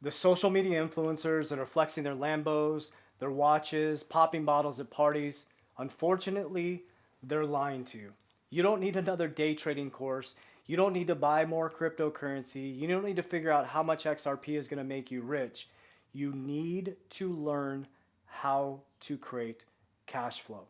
The social media influencers that are flexing their Lambos, their watches, popping bottles at parties, unfortunately, they're lying to you. You don't need another day trading course. You don't need to buy more cryptocurrency. You don't need to figure out how much XRP is going to make you rich. You need to learn how to create cash flow.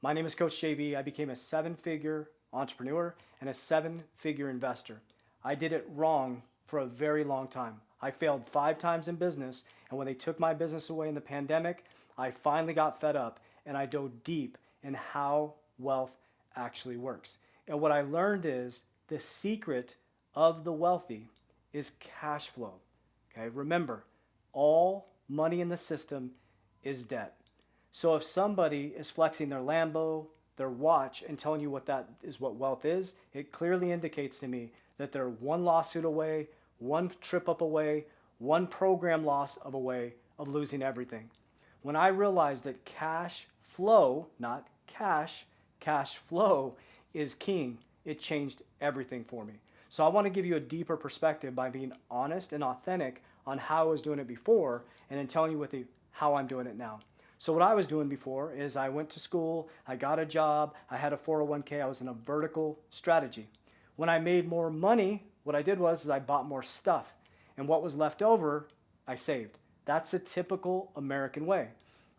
My name is Coach JV. I became a seven-figure entrepreneur and a seven-figure investor. I did it wrong for a very long time. I failed 5 times in business, and when they took my business away in the pandemic, I finally got fed up and I dove deep in how wealth actually works. And what I learned is the secret of the wealthy is cash flow. Okay, remember, all money in the system is debt. So if somebody is flexing their Lambo, their watch, and telling you what wealth is, it clearly indicates to me that they're one lawsuit away, one trip up away, one program loss of away of losing everything. When I realized that cash flow, not cash flow is king, it changed everything for me. So I want to give you a deeper perspective by being honest and authentic on how I was doing it before and then telling you how I'm doing it now. So what I was doing before is I went to school, I got a job, I had a 401k, I was in a vertical strategy. When I made more money, what I did was I bought more stuff. And what was left over, I saved. That's a typical American way.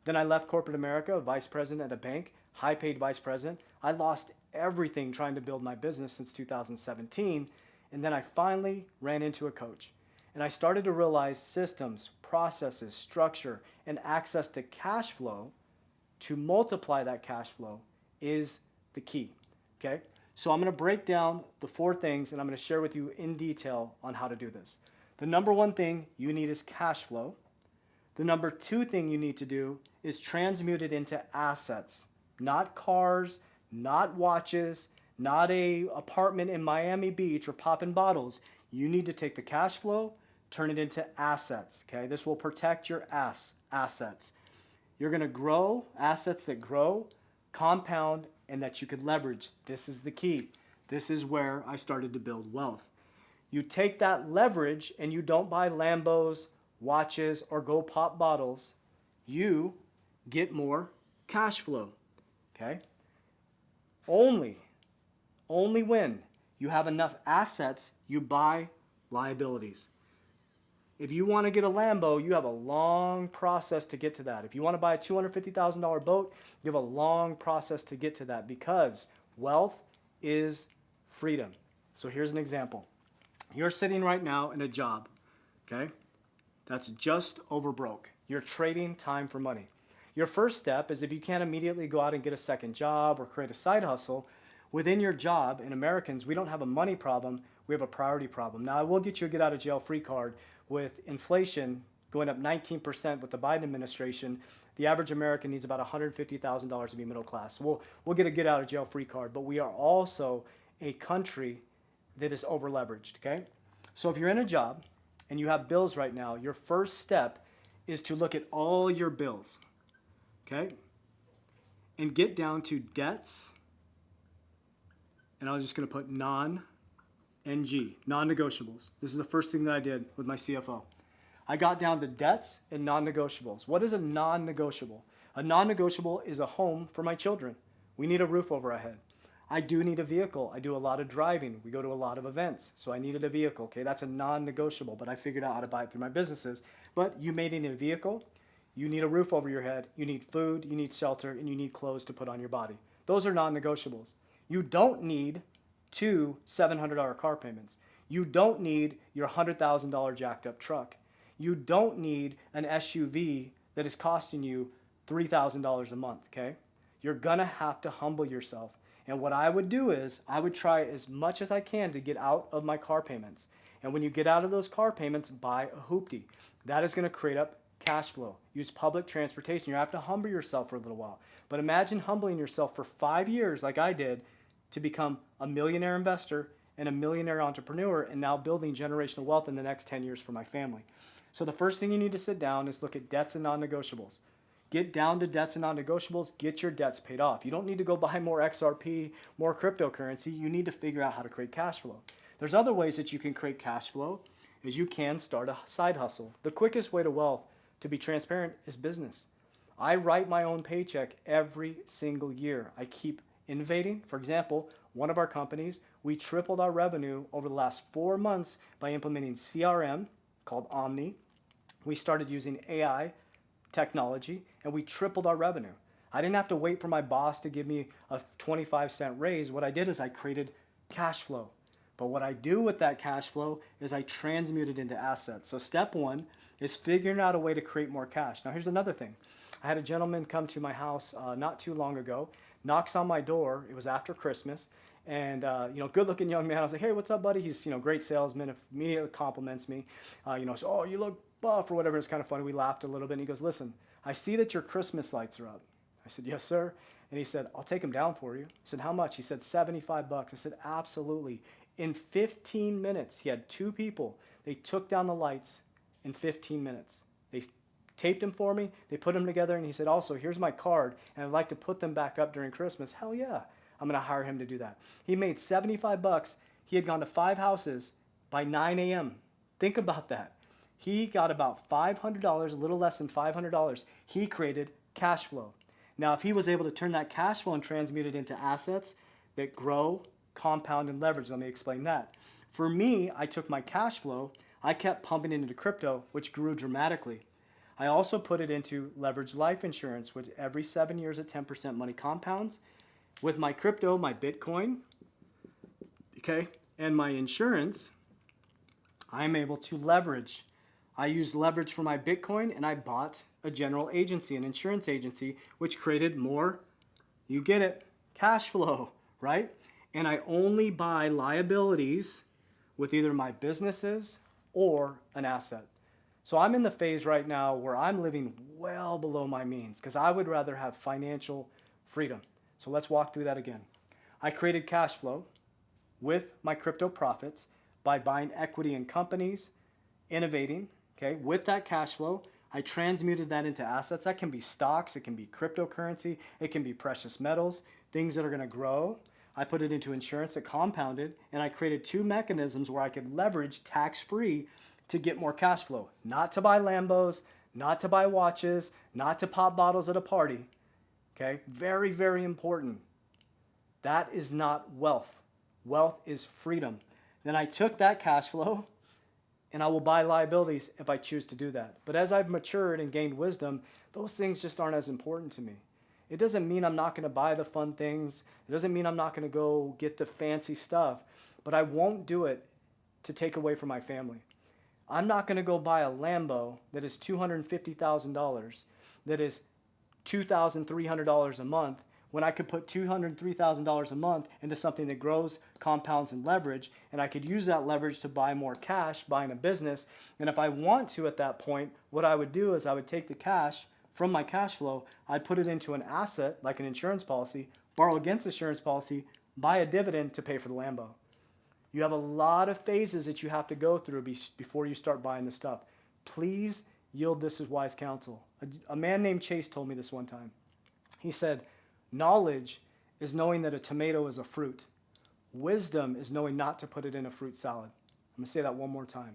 Then I left corporate America, vice president at a bank, high paid vice president. I lost everything trying to build my business since 2017. And then I finally ran into a coach. And I started to realize systems, processes, structure, and access to cash flow to multiply that cash flow is the key. Okay? So I'm going to break down the 4 things and I'm going to share with you in detail on how to do this. The number 1 thing you need is cash flow. The number 2 thing you need to do is transmute it into assets, not cars, not watches, not a apartment in Miami Beach or popping bottles. You need to take the cash flow, turn it into assets. Okay, this will protect your assets. You're going to grow assets that grow, compound, and that you could leverage. This is the key. This is where I started to build wealth. You take that leverage and you don't buy Lambos, watches, or go pop bottles. You get more cash flow. Okay? Only, only when you have enough assets, you buy liabilities. If you want to get a Lambo, you have a long process to get to that. If you want to buy a $250,000 boat, you have a long process to get to that because wealth is freedom. So here's an example. You're sitting right now in a job, okay? That's just over broke. You're trading time for money. Your first step is if you can't immediately go out and get a second job or create a side hustle, within your job, in Americans, we don't have a money problem, we have a priority problem. Now, I will get you a get out of jail free card. With inflation going up 19% with the Biden administration, the average American needs about $150,000 to be middle class. So we'll get a get out of jail free card, but we are also a country that is over leveraged, okay? So if you're in a job and you have bills right now, your first step is to look at all your bills, okay? And get down to debts, and I'm just gonna put non-NG, non-negotiables. This is the first thing that I did with my CFO. I got down to debts and non-negotiables. What is a non-negotiable? A non-negotiable is a home for my children. We need a roof over our head. I do need a vehicle. I do a lot of driving. We go to a lot of events, so I needed a vehicle. Okay, that's a non-negotiable, but I figured out how to buy it through my businesses. But you may need a vehicle, you need a roof over your head, you need food, you need shelter, and you need clothes to put on your body. Those are non-negotiables. You don't need 2 $700 car payments. You don't need your $100,000 jacked up truck. You don't need an SUV that is costing you $3,000 a month, okay? You're gonna have to humble yourself. And what I would do is I would try as much as I can to get out of my car payments. And when you get out of those car payments, buy a hoopty. That is gonna create up cash flow. Use public transportation. You have to humble yourself for a little while. But imagine humbling yourself for 5 years like I did to become a millionaire investor and a millionaire entrepreneur and now building generational wealth in the next 10 years for my family. So the first thing you need to sit down is look at debts and non-negotiables. Get down to debts and non-negotiables, get your debts paid off. You don't need to go buy more XRP, more cryptocurrency. You need to figure out how to create cash flow. There's other ways that you can create cash flow. is you can start a side hustle. The quickest way to wealth, to be transparent, is business. I write my own paycheck every single year. I keep innovating. For example, one of our companies, we tripled our revenue over the last 4 months by implementing CRM called Omni. We started using AI technology and we tripled our revenue. I didn't have to wait for my boss to give me a 25-cent raise. What I did is I created cash flow. But what I do with that cash flow is I transmute it into assets. So step one is figuring out a way to create more cash. Now here's another thing. I had a gentleman come to my house not too long ago, knocks on my door. It was after Christmas. And, good looking young man. I was like, hey, what's up, buddy? He's, great salesman, immediately compliments me. So, oh, you look buff or whatever. It's kind of funny. We laughed a little bit. And he goes, listen, I see that your Christmas lights are up. I said, yes, sir. And he said, I'll take them down for you. I said, how much? He said, $75. I said, absolutely. In 15 minutes, he had 2 people. They took down the lights in 15 minutes. They taped them for me. They put them together. And he said, also, here's my card. And I'd like to put them back up during Christmas. Hell yeah. I'm going to hire him to do that. He made $75. He had gone to 5 houses by 9 a.m. Think about that. He got about $500, a little less than $500. He created cash flow. Now, if he was able to turn that cash flow and transmute it into assets that grow, compound, and leverage, let me explain that. For me, I took my cash flow, I kept pumping it into crypto, which grew dramatically. I also put it into leveraged life insurance, which every 7 years at 10% money compounds. With my crypto, my Bitcoin, okay, and my insurance, I'm able to leverage. I used leverage for my Bitcoin and I bought a general agency, an insurance agency, which created more, you get it, cash flow, right? And I only buy liabilities with either my businesses or an asset. So I'm in the phase right now where I'm living well below my means because I would rather have financial freedom. So let's walk through that again. I created cash flow with my crypto profits by buying equity in companies, innovating, okay? With that cash flow, I transmuted that into assets. That can be stocks, it can be cryptocurrency, it can be precious metals, things that are gonna grow. I put it into insurance that compounded, and I created 2 mechanisms where I could leverage tax-free to get more cash flow. Not to buy Lambos, not to buy watches, not to pop bottles at a party. Okay, very, very important. That is not wealth. Wealth is freedom. Then I took that cash flow and I will buy liabilities if I choose to do that. But as I've matured and gained wisdom, those things just aren't as important to me. It doesn't mean I'm not going to buy the fun things. It doesn't mean I'm not going to go get the fancy stuff, but I won't do it to take away from my family. I'm not going to go buy a Lambo that is $250,000, that is $2,300 a month, when I could put $203,000 a month into something that grows, compounds, and leverage, and I could use that leverage to buy more cash, buying a business. And if I want to at that point, what I would do is I would take the cash from my cash flow, I'd put it into an asset like an insurance policy, borrow against insurance policy, buy a dividend to pay for the Lambo. You have a lot of phases that you have to go through before you start buying this stuff. Please yield this as wise counsel. A man named Chase told me this one time. He said, knowledge is knowing that a tomato is a fruit. Wisdom is knowing not to put it in a fruit salad. I'm going to say that one more time.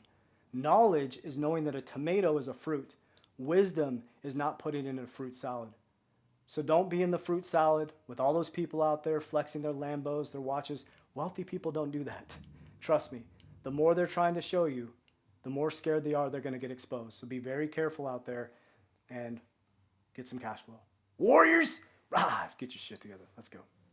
Knowledge is knowing that a tomato is a fruit. Wisdom is not putting it in a fruit salad. So don't be in the fruit salad with all those people out there flexing their Lambos, their watches. Wealthy people don't do that. Trust me. The more they're trying to show you, the more scared they are they're going to get exposed. So be very careful out there and get some cash flow. Warriors, rise, get your shit together. Let's go.